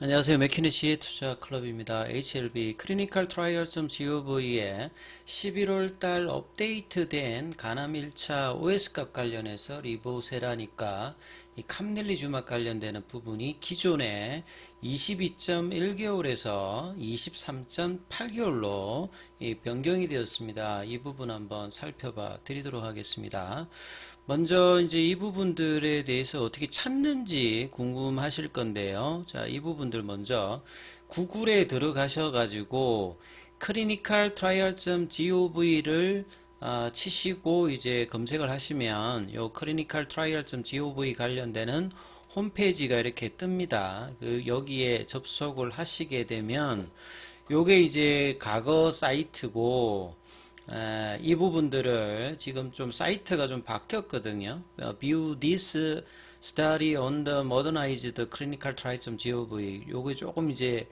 안녕하세요. 맥키네시의 투자 클럽입니다. HLB 클리니컬 트라이얼.gov의 11월 달 업데이트된 가남 1차 OS 값 관련해서 리보세라니까 이 캄릴리주막 관련되는 부분이 기존에 22.1개월에서 23.8개월로 변경이 되었습니다. 이 부분 한번 살펴봐 드리도록 하겠습니다. 먼저 이제 이 부분들에 대해서 어떻게 찾는지 궁금하실 건데요. 자, 이 부분들 먼저 구글에 들어가셔 가지고 clinical trial.gov를 치시고 이제 검색을 하시면 요 clinical trial.gov 관련되는 홈페이지가 이렇게 뜹니다. 여기에 접속을 하시게 되면 요게 이제 과거 사이트고 이 부분들을 지금 좀 사이트가 좀 바뀌었거든요. View this study on the modernized clinical trial.gov 요게 조금 이제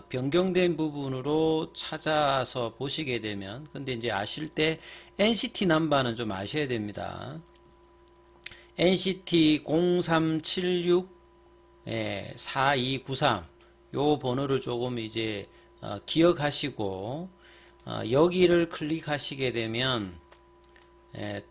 변경된 부분으로 찾아서 보시게 되면 근데 이제 아실 때 NCT 넘버는 좀 아셔야 됩니다. NCT 0376 4293 요 번호를 조금 이제 기억하시고 여기를 클릭하시게 되면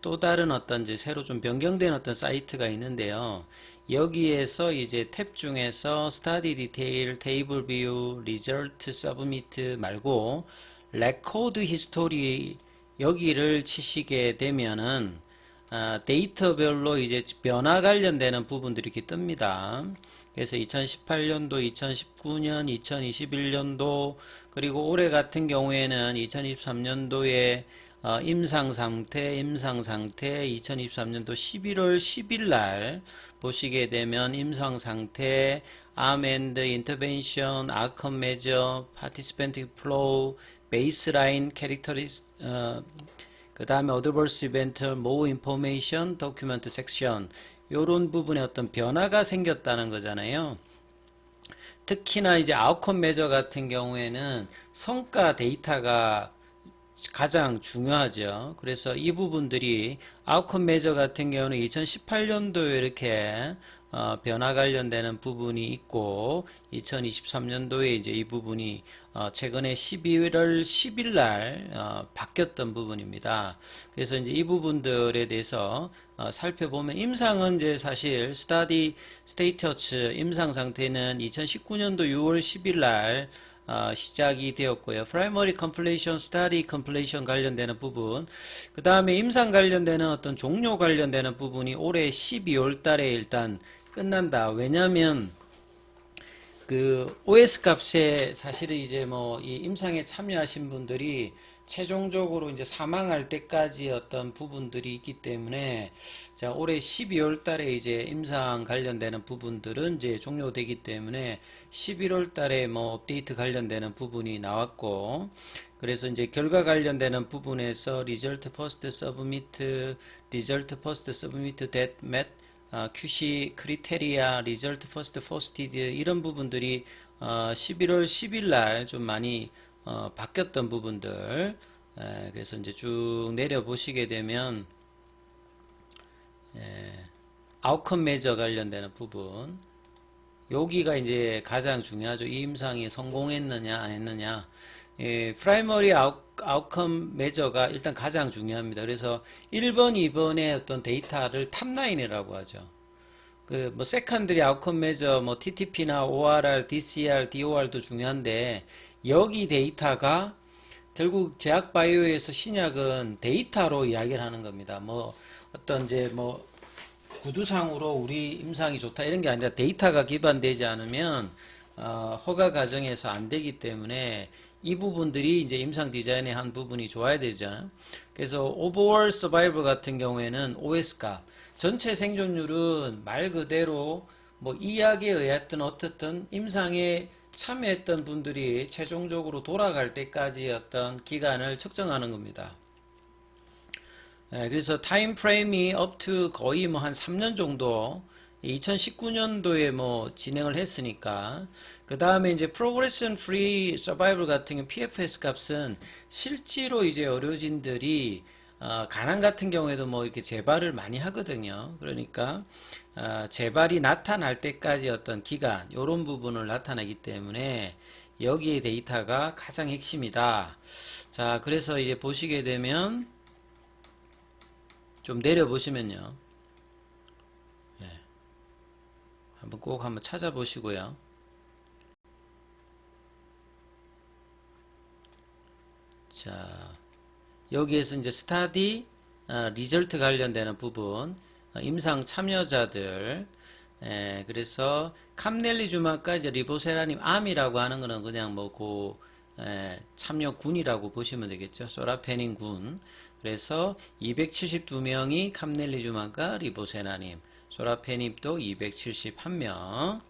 또 다른 어떤 이제 새로 좀 변경된 어떤 사이트가 있는데요. 여기에서 이제 탭 중에서 Study Detail, Table View, Result Submit 말고 Record History 여기를 치시게 되면은 데이터별로 이제 변화 관련되는 부분들이 이렇게 뜹니다. 그래서 2018년도, 2019년, 2021년도 그리고 올해 같은 경우에는 2023년도에 임상 상태, 2023년도 11월 10일 날 보시게 되면 임상 상태, Arm and Intervention, Outcome Measure, Participant Flow, Baseline Characteristics, 그 다음에 Adverse Event, More Information, Document Section 요런 부분에 어떤 변화가 생겼다는 거잖아요. 특히나 이제 아웃컴 메저 같은 경우에는 성과 데이터가 가장 중요하죠. 그래서 이 부분들이 아웃컴 메저 같은 경우는 2018년도에 이렇게 변화 관련되는 부분이 있고 2023년도에 이제 이 부분이 최근에 11월 10일 날 바뀌었던 부분입니다. 그래서 이제 이 부분들에 대해서 살펴보면 임상은 이제 사실 스타디 스테이터츠 임상 상태는 2019년도 6월 10일 날 시작이 되었고요. Primary Completion, Study Completion 관련되는 부분, 그 다음에 임상 관련되는 어떤 종료 관련되는 부분이 올해 12월 달에 일단 끝난다. 왜냐면 그 OS 값에 사실은 이제 뭐 이 임상에 참여하신 분들이 최종적으로 이제 사망할 때까지 어떤 부분들이 있기 때문에 자 올해 12월 달에 이제 임상 관련되는 부분들은 이제 종료되기 때문에 11월 달에 뭐 업데이트 관련되는 부분이 나왔고 그래서 이제 결과 관련되는 부분에서 result first submit, result first submit that met QC 크리테리아, 리절트 퍼스트 포스티드 이런 부분들이 11월 10일 날 좀 많이 바뀌었던 부분들 그래서 이제 쭉 내려 보시게 되면 아웃컴 메저 관련되는 부분 여기가 이제 가장 중요하죠. 이 임상이 성공했느냐 안 했느냐 프라이머리 아웃컴 메저가 일단 가장 중요합니다. 그래서 1번, 2번의 어떤 데이터를 탑라인이라고 하죠. 그 뭐 세컨드리 아웃컴 메저 뭐 TTP나 ORR, DCR, DOR도 중요한데 여기 데이터가 결국 제약바이오에서 신약은 데이터로 이야기를 하는 겁니다. 뭐 어떤 이제 뭐 구두상으로 우리 임상이 좋다 이런 게 아니라 데이터가 기반되지 않으면 허가 과정에서 안 되기 때문에 이 부분들이 이제 임상 디자인의 한 부분이 좋아야 되잖아요. 그래서 오버월 서바이벌 같은 경우에는 OS가 전체 생존율은 말 그대로 뭐 이약에 의했든 어떻든 임상에 참여했던 분들이 최종적으로 돌아갈 때까지 어떤 기간을 측정하는 겁니다. 그래서 타임 프레임이 up to 거의 뭐 한 3년 정도 2019년도에 뭐 진행을 했으니까 그 다음에 이제 Progression Free Survival 같은 경우 PFS 값은 실제로 이제 의료진들이 간암 같은 경우에도 뭐 이렇게 재발을 많이 하거든요. 그러니까 재발이 나타날 때까지 어떤 기간, 이런 부분을 나타내기 때문에 여기에 데이터가 가장 핵심이다. 자, 그래서 이제 보시게 되면 좀 내려 보시면요. 예, 한번 꼭 한번 찾아보시고요. 자, 여기에서 이제 스타디 리절트 관련되는 부분, 임상 참여자들, 그래서 캄넬리주마까 이제 리보세라님 암이라고 하는 거는 그냥 뭐고 참여군이라고 보시면 되겠죠. 소라페닌 군. 그래서 272명이 캄넬리주마까 리보세라님, 소라페닙도 271명.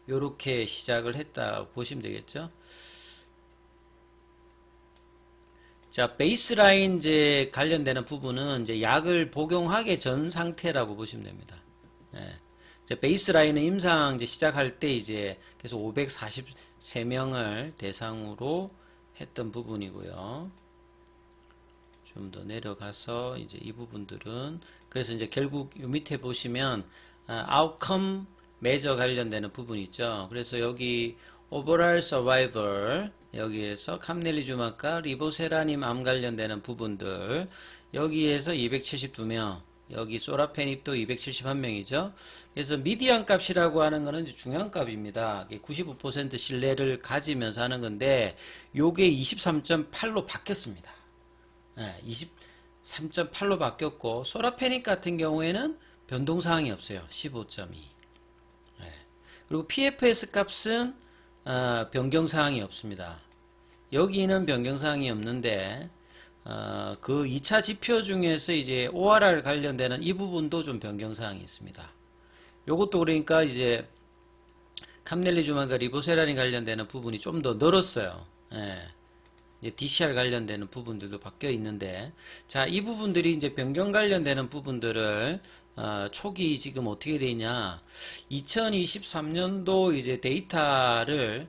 요렇게 시작을 했다고 보시면 되겠죠. 자, 베이스라인 이제 관련되는 부분은 이제 약을 복용하기 전 상태라고 보시면 됩니다. 예. 이제 베이스라인은 임상 이제 시작할 때 이제 그래서 543명을 대상으로 했던 부분이고요. 좀 더 내려가서 이제 이 부분들은 그래서 이제 결국 요 밑에 보시면 아웃컴 메저 관련되는 부분이 있죠. 그래서 여기 오버all 서바이벌 여기에서 캄넬리주마과 리보세라님 암 관련되는 부분들 여기에서 272명 여기 소라페닙도 271명이죠. 그래서 미디안 값이라고 하는 거는 중요한 값입니다. 95% 신뢰를 가지면서 하는 건데 요게 23.8로 바뀌었습니다. 23.8로 바뀌었고 소라페닙 같은 경우에는 변동사항이 없어요. 15.2. 그리고 PFS 값은 변경사항이 없습니다. 여기는 변경사항이 없는데 그 2차 지표 중에서 이제 ORR 관련되는 이 부분도 좀 변경사항이 있습니다. 요것도 그러니까 이제 캄넬리주마과 리보세라닌 관련되는 부분이 좀 더 늘었어요. 이제 DCR 관련되는 부분들도 바뀌어 있는데, 자, 이 부분들이 이제 변경 관련되는 부분들을 촉이 지금 어떻게 되냐? 2023년도 이제 데이터를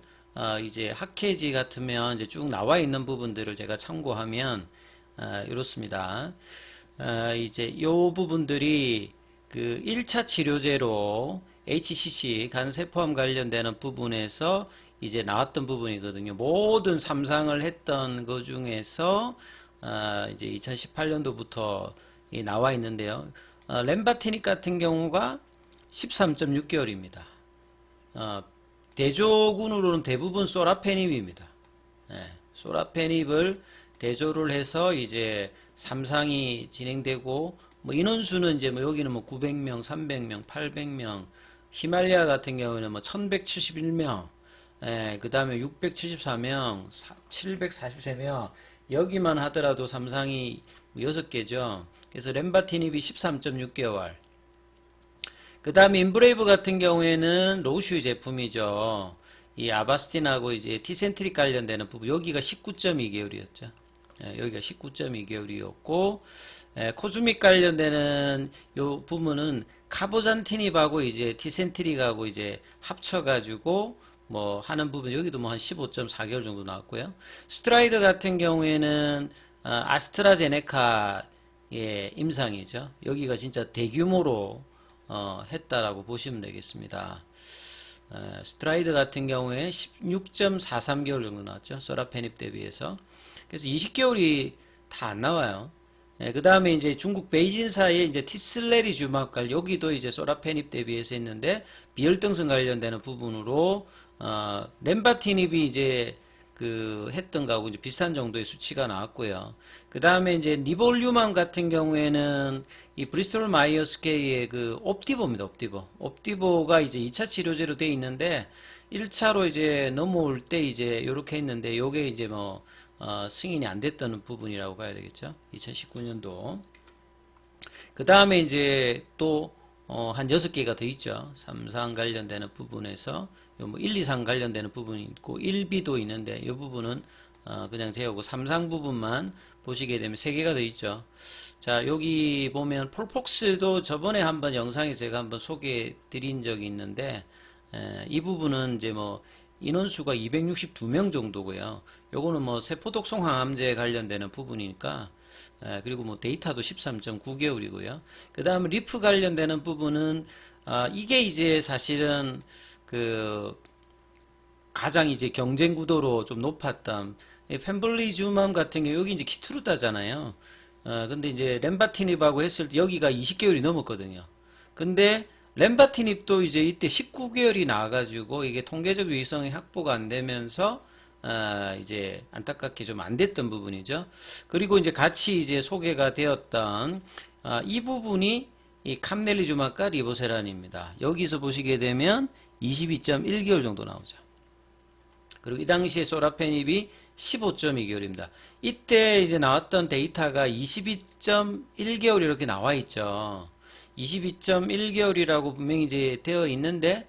이제 학회지 같으면 이제 쭉 나와 있는 부분들을 제가 참고하면 이렇습니다. 이제 요 부분들이 그 1차 치료제로 HCC 간세포암 관련되는 부분에서 이제 나왔던 부분이거든요. 모든 삼상을 했던 그 중에서 이제 2018년도부터 나와 있는데요. 렘바티닉 같은 경우가 13.6개월입니다. 대조군으로는 대부분 소라페닙입니다. 소라페닙을 대조를 해서 이제 삼상이 진행되고 뭐 인원수는 이제 뭐 여기는 뭐 900명, 300명, 800명, 히말리아 같은 경우는 뭐 1171명, 그 다음에 674명, 743명, 여기만 하더라도 삼상이 6개죠. 그래서 렘바티닙이 13.6개월. 그 다음에 인브레이브 같은 경우에는 로슈 제품이죠. 이 아바스틴하고 이제 티센트릭 관련되는 부분, 여기가 19.2개월이었죠. 여기가 19.2개월이었고, 코즈믹 관련되는 요 부분은 카보잔티닙하고 이제 티센트릭하고 이제 합쳐가지고 뭐 하는 부분 여기도 뭐 한 15.4개월 정도 나왔고요. 스트라이드 같은 경우에는 아스트라제네카의 임상이죠. 여기가 진짜 대규모로 했다라고 보시면 되겠습니다. 스트라이드 같은 경우에 16.43개월 정도 나왔죠. 소라페닙 대비해서. 그래서 20개월이 다 안 나와요. 그 다음에 이제 중국 베이진사의 이제 티슬레리주마칼 여기도 이제 소라페닙 대비해서 했는데 비혈등성 관련되는 부분으로 렘바티닙이 이제 그 했던 거하고 이제 비슷한 정도의 수치가 나왔고요. 그 다음에 이제 니볼륨암 같은 경우에는 이 브리스톨 마이어스케이의 그 옵티보입니다. 옵티보가 이제 2차 치료제로 돼 있는데 1차로 이제 넘어올 때 이제 요렇게 했는데 요게 이제 뭐 승인이 안 됐던 부분이라고 봐야 되겠죠. 2019년도. 그 다음에 이제 또 한 6개가 더 있죠. 3상 관련되는 부분에서 뭐 1, 2상 관련되는 부분이 있고 1B도 있는데 이 부분은 그냥 재우고 3상 부분만 보시게 되면 3개가 더 있죠. 자, 여기 보면 폴폭스도 저번에 한번 영상에서 제가 한번 소개해 드린 적이 있는데 이 부분은 이제 뭐 인원수가 262명 정도고요. 요거는 뭐 세포독성 항암제에 관련되는 부분이니까, 그리고 뭐 데이터도 13.9개월이고요. 그 다음 리프 관련되는 부분은, 이게 이제 사실은 그 가장 이제 경쟁 구도로 좀 높았던 펜블리주맘 같은 경우 여기 이제 키투르다잖아요. 근데 이제 렘바티닙하고 했을 때 여기가 20개월이 넘었거든요. 근데 렘바티닙도 이제 이때 19개월이 나와가지고 이게 통계적 유의성이 확보가 안 되면서 이제 안타깝게 좀 안 됐던 부분이죠. 그리고 이제 같이 이제 소개가 되었던 이 부분이 이 캄넬리주마과 리보세란입니다. 여기서 보시게 되면 22.1개월 정도 나오죠. 그리고 이 당시에 소라페닙이 15.2개월입니다. 이때 이제 나왔던 데이터가 22.1개월 이렇게 나와 있죠. 22.1개월이라고 분명히 이제 되어 있는데,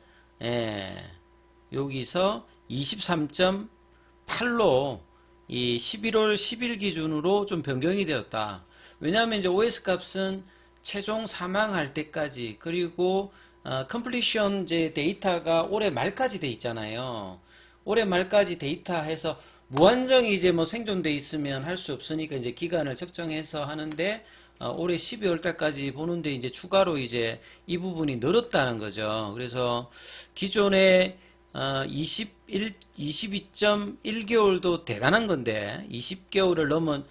여기서 23.8로 이 11월 10일 기준으로 좀 변경이 되었다. 왜냐하면 이제 OS 값은 최종 사망할 때까지, 그리고 컴플리션 이제 데이터가 올해 말까지 돼 있잖아요. 올해 말까지 데이터 해서 무한정이 이제 뭐 생존돼 있으면 할 수 없으니까 이제 기간을 측정해서 하는데, 올해 12월 달까지 보는데 이제 추가로 이제 이 부분이 늘었다는 거죠. 그래서 기존에 22.1개월도 대단한 건데 20개월을 넘은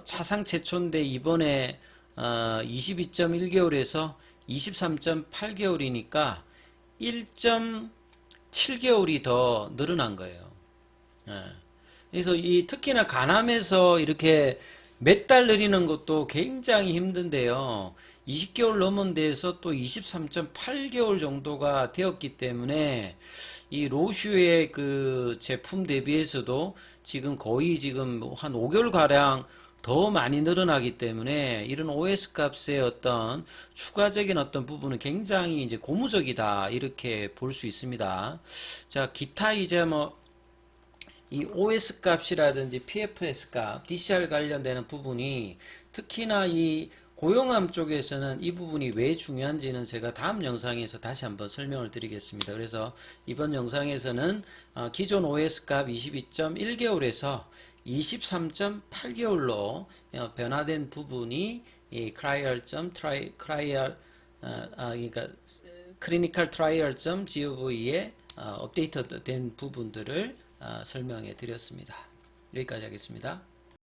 차상 최초인데 이번에 22.1개월에서 23.8개월이니까 1.7개월이 더 늘어난 거예요. 그래서 특히나 간암에서 이렇게 몇 달 늘리는 것도 굉장히 힘든데요. 20개월 넘은 데에서 또 23.8개월 정도가 되었기 때문에 이 로슈의 그 제품 대비해서도 지금 거의 지금 한 5개월 가량 더 많이 늘어나기 때문에 이런 OS 값의 어떤 추가적인 어떤 부분은 굉장히 이제 고무적이다 이렇게 볼 수 있습니다. 자, 기타 이제 뭐 이 OS 값이라든지 PFS 값, DCR 관련되는 부분이 특히나 이 고용암 쪽에서는 이 부분이 왜 중요한지는 제가 다음 영상에서 다시 한번 설명을 드리겠습니다. 그래서 이번 영상에서는 기존 OS 값 22.1개월에서 23.8개월로 변화된 부분이 이 그러니까 clinical trial.gov에 업데이트된 부분들을 설명해 드렸습니다. 여기까지 하겠습니다.